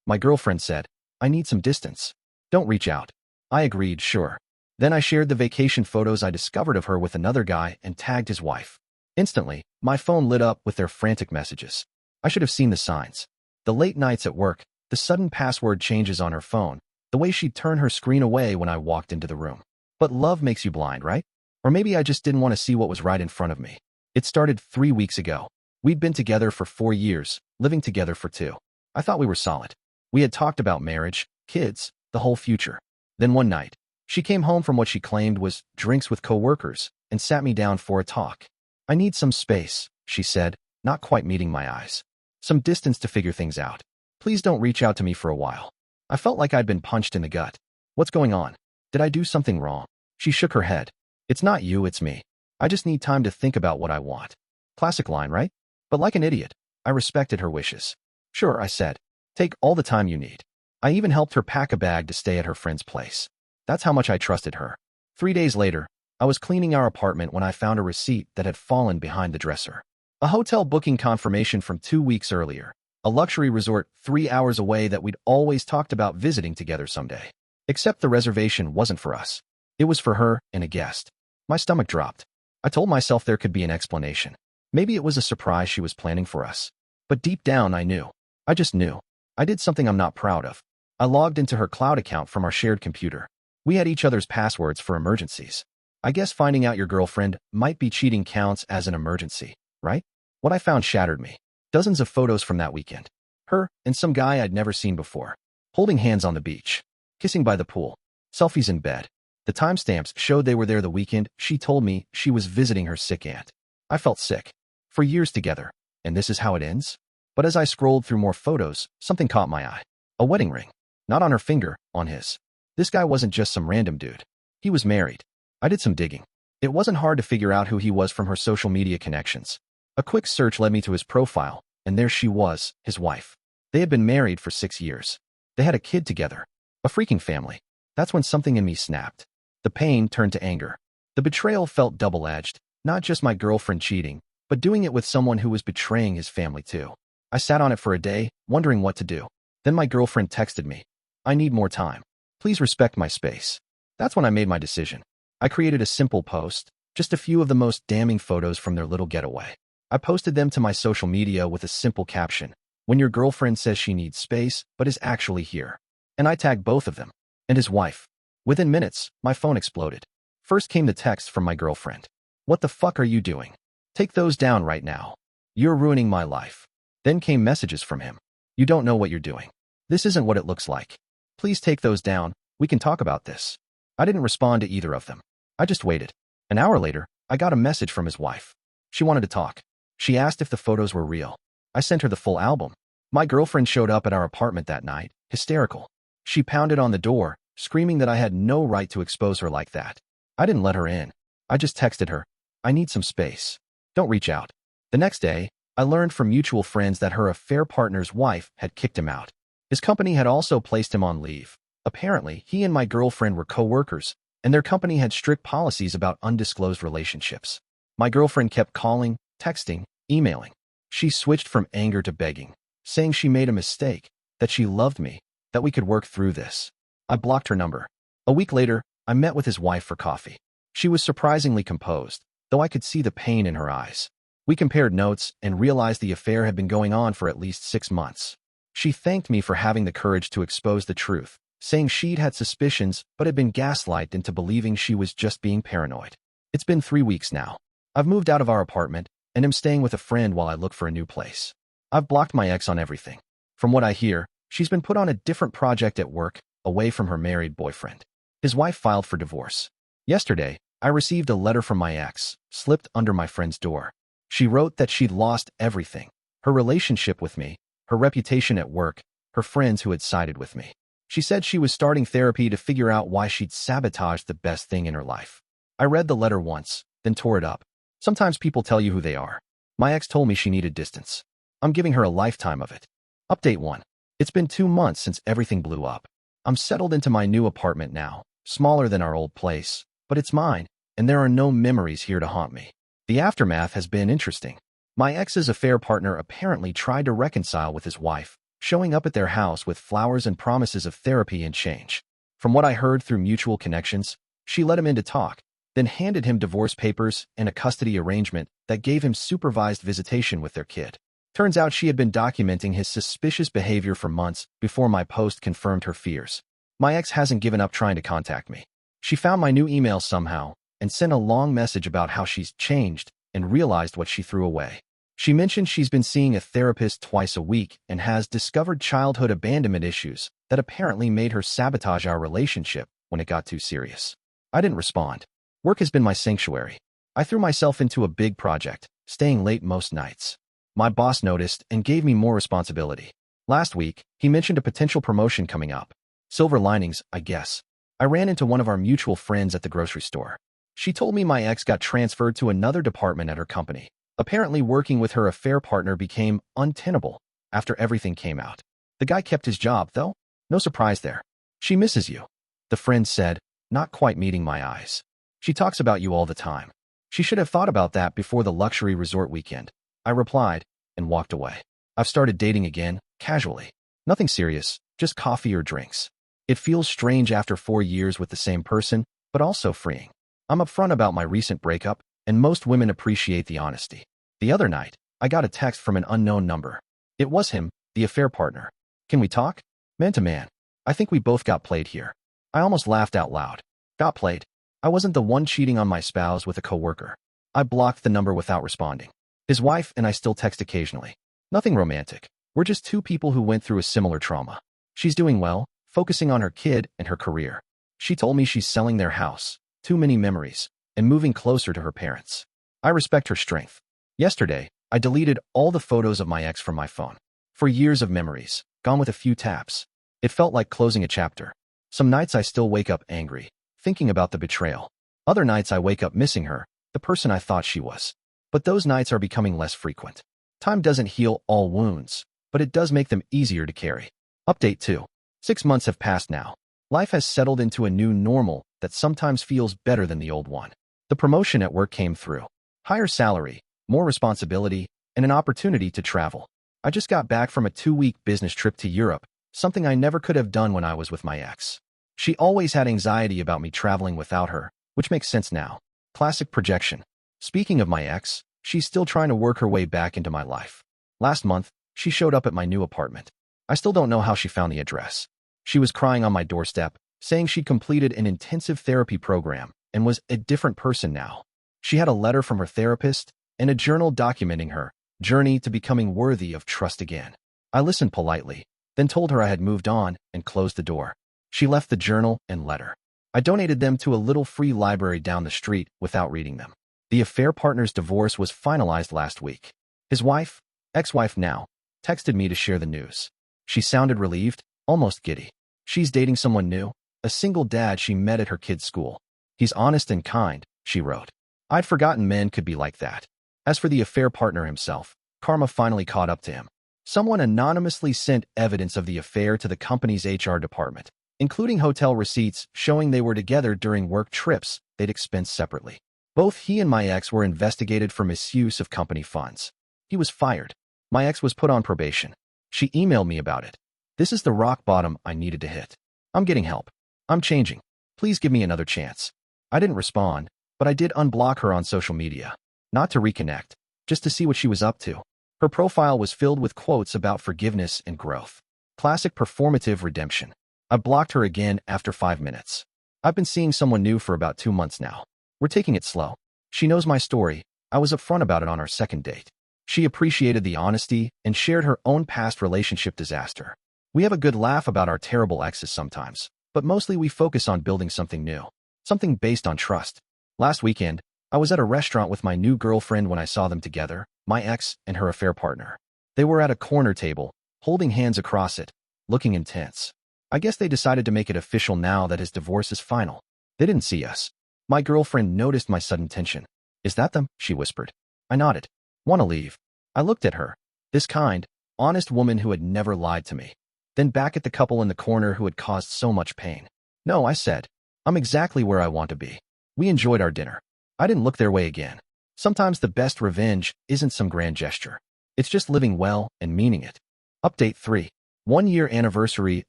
My girlfriend said, I need some distance. Don't reach out. I agreed, sure. Then I shared the vacation photos I discovered of her with another guy and tagged his wife. Instantly, my phone lit up with their frantic messages. I should have seen the signs. The late nights at work, the sudden password changes on her phone, the way she'd turn her screen away when I walked into the room. But love makes you blind, right? Or maybe I just didn't want to see what was right in front of me. It started 3 weeks ago. We'd been together for 4 years, living together for 2. I thought we were solid. We had talked about marriage, kids, the whole future. Then one night, she came home from what she claimed was drinks with coworkers and sat me down for a talk. I need some space, she said, not quite meeting my eyes. Some distance to figure things out. Please don't reach out to me for a while. I felt like I'd been punched in the gut. What's going on? Did I do something wrong? She shook her head. It's not you, it's me. I just need time to think about what I want. Classic line, right? But like an idiot, I respected her wishes. Sure, I said. Take all the time you need. I even helped her pack a bag to stay at her friend's place. That's how much I trusted her. 3 days later, I was cleaning our apartment when I found a receipt that had fallen behind the dresser. A hotel booking confirmation from 2 weeks earlier. A luxury resort 3 hours away that we'd always talked about visiting together someday. Except the reservation wasn't for us. It was for her and a guest. My stomach dropped. I told myself there could be an explanation. Maybe it was a surprise she was planning for us. But deep down I knew. I just knew. I did something I'm not proud of. I logged into her cloud account from our shared computer. We had each other's passwords for emergencies. I guess finding out your girlfriend might be cheating counts as an emergency, right? What I found shattered me. Dozens of photos from that weekend. Her and some guy I'd never seen before. Holding hands on the beach. Kissing by the pool. Selfies in bed. The timestamps showed they were there the weekend she told me she was visiting her sick aunt. I felt sick. For years together. And this is how it ends? But as I scrolled through more photos, something caught my eye. A wedding ring. Not on her finger, on his. This guy wasn't just some random dude. He was married. I did some digging. It wasn't hard to figure out who he was from her social media connections. A quick search led me to his profile, and there she was, his wife. They had been married for 6 years. They had a kid together. A freaking family. That's when something in me snapped. The pain turned to anger. The betrayal felt double-edged, not just my girlfriend cheating, but doing it with someone who was betraying his family too. I sat on it for a day, wondering what to do. Then my girlfriend texted me. I need more time. Please respect my space. That's when I made my decision. I created a simple post, just a few of the most damning photos from their little getaway. I posted them to my social media with a simple caption. When your girlfriend says she needs space, but is actually here. And I tagged both of them. And his wife. Within minutes, my phone exploded. First came the text from my girlfriend. What the fuck are you doing? Take those down right now. You're ruining my life. Then came messages from him. You don't know what you're doing. This isn't what it looks like. Please take those down. We can talk about this. I didn't respond to either of them. I just waited. An hour later, I got a message from his wife. She wanted to talk. She asked if the photos were real. I sent her the full album. My girlfriend showed up at our apartment that night, hysterical. She pounded on the door, screaming that I had no right to expose her like that. I didn't let her in. I just texted her. I need some space. Don't reach out. The next day, I learned from mutual friends that her affair partner's wife had kicked him out. His company had also placed him on leave. Apparently, he and my girlfriend were co-workers, and their company had strict policies about undisclosed relationships. My girlfriend kept calling, texting, emailing. She switched from anger to begging, saying she made a mistake, that she loved me, that we could work through this. I blocked her number. A week later, I met with his wife for coffee. She was surprisingly composed, though I could see the pain in her eyes. We compared notes and realized the affair had been going on for at least 6 months. She thanked me for having the courage to expose the truth, saying she'd had suspicions but had been gaslighted into believing she was just being paranoid. It's been 3 weeks now. I've moved out of our apartment and am staying with a friend while I look for a new place. I've blocked my ex on everything. From what I hear, she's been put on a different project at work, away from her married boyfriend. His wife filed for divorce. Yesterday, I received a letter from my ex, slipped under my friend's door. She wrote that she'd lost everything. Her relationship with me, her reputation at work, her friends who had sided with me. She said she was starting therapy to figure out why she'd sabotaged the best thing in her life. I read the letter once, then tore it up. Sometimes people tell you who they are. My ex told me she needed distance. I'm giving her a lifetime of it. Update 1. It's been 2 months since everything blew up. I'm settled into my new apartment now, smaller than our old place, but it's mine, and there are no memories here to haunt me. The aftermath has been interesting. My ex's affair partner apparently tried to reconcile with his wife, showing up at their house with flowers and promises of therapy and change. From what I heard through mutual connections, she let him in to talk, then handed him divorce papers and a custody arrangement that gave him supervised visitation with their kid. Turns out she had been documenting his suspicious behavior for months before my post confirmed her fears. My ex hasn't given up trying to contact me. She found my new email somehow and sent a long message about how she's changed and realized what she threw away. She mentioned she's been seeing a therapist twice a week and has discovered childhood abandonment issues that apparently made her sabotage our relationship when it got too serious. I didn't respond. Work has been my sanctuary. I threw myself into a big project, staying late most nights. My boss noticed and gave me more responsibility. Last week, he mentioned a potential promotion coming up. Silver linings, I guess. I ran into one of our mutual friends at the grocery store. She told me my ex got transferred to another department at her company. Apparently, working with her affair partner became untenable after everything came out. The guy kept his job, though. No surprise there. She misses you, the friend said, not quite meeting my eyes. She talks about you all the time. She should have thought about that before the luxury resort weekend. I replied and walked away. I've started dating again, casually. Nothing serious, just coffee or drinks. It feels strange after 4 years with the same person, but also freeing. I'm upfront about my recent breakup, and most women appreciate the honesty. The other night, I got a text from an unknown number. It was him, the affair partner. Can we talk? Man to man. I think we both got played here. I almost laughed out loud. Got played? I wasn't the one cheating on my spouse with a coworker. I blocked the number without responding. His wife and I still text occasionally. Nothing romantic. We're just two people who went through a similar trauma. She's doing well, focusing on her kid and her career. She told me she's selling their house, too many memories, and moving closer to her parents. I respect her strength. Yesterday, I deleted all the photos of my ex from my phone. For years of memories, gone with a few taps. It felt like closing a chapter. Some nights I still wake up angry, thinking about the betrayal. Other nights I wake up missing her, the person I thought she was. But those nights are becoming less frequent. Time doesn't heal all wounds, but it does make them easier to carry. Update 2. 6 months have passed now. Life has settled into a new normal that sometimes feels better than the old one. The promotion at work came through. Higher salary, more responsibility, and an opportunity to travel. I just got back from a 2-week business trip to Europe, something I never could have done when I was with my ex. She always had anxiety about me traveling without her, which makes sense now. Classic projection. Speaking of my ex, she's still trying to work her way back into my life. Last month, she showed up at my new apartment. I still don't know how she found the address. She was crying on my doorstep, saying she completed an intensive therapy program and was a different person now. She had a letter from her therapist and a journal documenting her journey to becoming worthy of trust again. I listened politely, then told her I had moved on and closed the door. She left the journal and letter. I donated them to a little free library down the street without reading them. The affair partner's divorce was finalized last week. His wife, ex-wife now, texted me to share the news. She sounded relieved, almost giddy. She's dating someone new, a single dad she met at her kid's school. He's honest and kind, she wrote. I'd forgotten men could be like that. As for the affair partner himself, karma finally caught up to him. Someone anonymously sent evidence of the affair to the company's HR department, including hotel receipts showing they were together during work trips they'd expensed separately. Both he and my ex were investigated for misuse of company funds. He was fired. My ex was put on probation. She emailed me about it. This is the rock bottom I needed to hit. I'm getting help. I'm changing. Please give me another chance. I didn't respond, but I did unblock her on social media. Not to reconnect, just to see what she was up to. Her profile was filled with quotes about forgiveness and growth. Classic performative redemption. I blocked her again after 5 minutes. I've been seeing someone new for about 2 months now. We're taking it slow. She knows my story. I was upfront about it on our second date. She appreciated the honesty and shared her own past relationship disaster. We have a good laugh about our terrible exes sometimes, but mostly we focus on building something new, something based on trust. Last weekend, I was at a restaurant with my new girlfriend when I saw them together, my ex and her affair partner. They were at a corner table, holding hands across it, looking intense. I guess they decided to make it official now that his divorce is final. They didn't see us. My girlfriend noticed my sudden tension. Is that them? She whispered. I nodded. Want to leave? I looked at her. This kind, honest woman who had never lied to me. Then back at the couple in the corner who had caused so much pain. No, I said. I'm exactly where I want to be. We enjoyed our dinner. I didn't look their way again. Sometimes the best revenge isn't some grand gesture. It's just living well and meaning it. Update 3. 1 year anniversary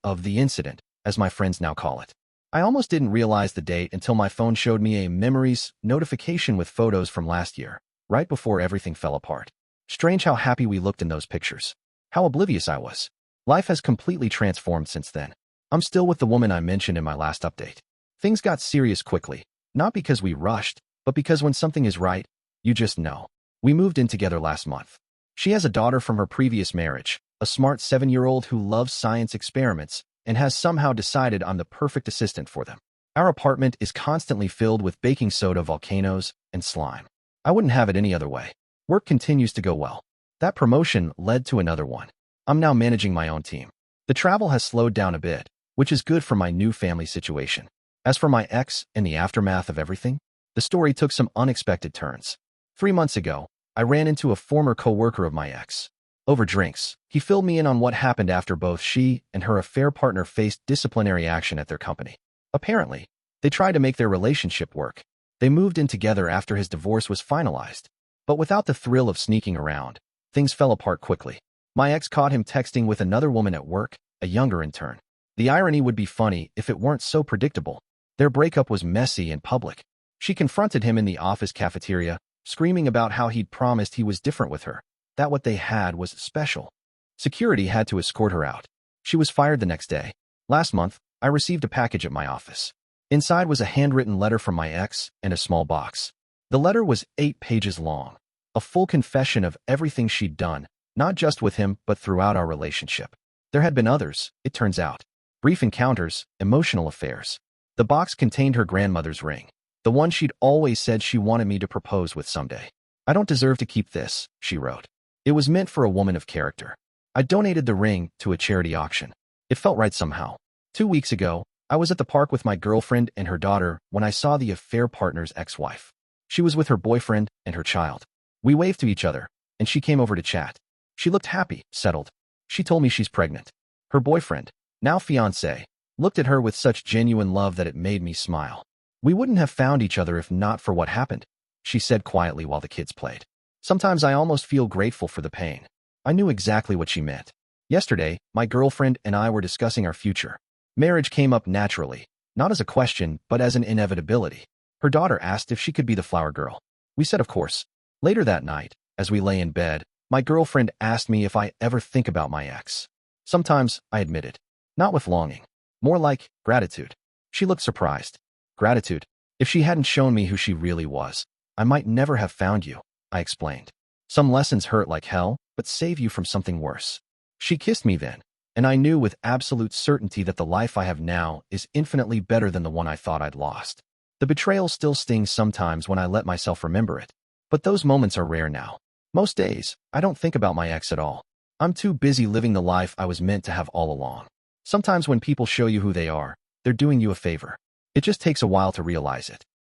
of the incident, as my friends now call it. I almost didn't realize the date until my phone showed me a memories notification with photos from last year, right before everything fell apart. Strange how happy we looked in those pictures. How oblivious I was. Life has completely transformed since then. I'm still with the woman I mentioned in my last update. Things got serious quickly, not because we rushed, but because when something is right, you just know. We moved in together last month. She has a daughter from her previous marriage, a smart 7-year-old who loves science experiments and has somehow decided I'm the perfect assistant for them. Our apartment is constantly filled with baking soda volcanoes and slime. I wouldn't have it any other way. Work continues to go well. That promotion led to another one. I'm now managing my own team. The travel has slowed down a bit, which is good for my new family situation. As for my ex and the aftermath of everything, the story took some unexpected turns. 3 months ago, I ran into a former co-worker of my ex. Over drinks, he filled me in on what happened after both she and her affair partner faced disciplinary action at their company. Apparently, they tried to make their relationship work. They moved in together after his divorce was finalized. But without the thrill of sneaking around, things fell apart quickly. My ex caught him texting with another woman at work, a younger intern. The irony would be funny if it weren't so predictable. Their breakup was messy and public. She confronted him in the office cafeteria, screaming about how he'd promised he was different with her, that what they had was special. Security had to escort her out. She was fired the next day. Last month, I received a package at my office. Inside was a handwritten letter from my ex and a small box. The letter was 8 pages long, a full confession of everything she'd done, not just with him but throughout our relationship. There had been others, it turns out. Brief encounters, emotional affairs. The box contained her grandmother's ring, the one she'd always said she wanted me to propose with someday. I don't deserve to keep this, she wrote. It was meant for a woman of character. I donated the ring to a charity auction. It felt right somehow. 2 weeks ago, I was at the park with my girlfriend and her daughter when I saw the affair partner's ex-wife. She was with her boyfriend and her child. We waved to each other, and she came over to chat. She looked happy, settled. She told me she's pregnant. Her boyfriend, now fiancé, looked at her with such genuine love that it made me smile. We wouldn't have found each other if not for what happened, she said quietly while the kids played. Sometimes I almost feel grateful for the pain. I knew exactly what she meant. Yesterday, my girlfriend and I were discussing our future. Marriage came up naturally, not as a question, but as an inevitability. Her daughter asked if she could be the flower girl. We said of course. Later that night, as we lay in bed, my girlfriend asked me if I ever think about my ex. Sometimes, I admitted. Not with longing. More like gratitude. She looked surprised. Gratitude. If she hadn't shown me who she really was, I might never have found you, I explained. Some lessons hurt like hell, but save you from something worse. She kissed me then, and I knew with absolute certainty that the life I have now is infinitely better than the one I thought I'd lost. The betrayal still stings sometimes when I let myself remember it, but those moments are rare now. Most days, I don't think about my ex at all. I'm too busy living the life I was meant to have all along. Sometimes when people show you who they are, they're doing you a favor. It just takes a while to realize it.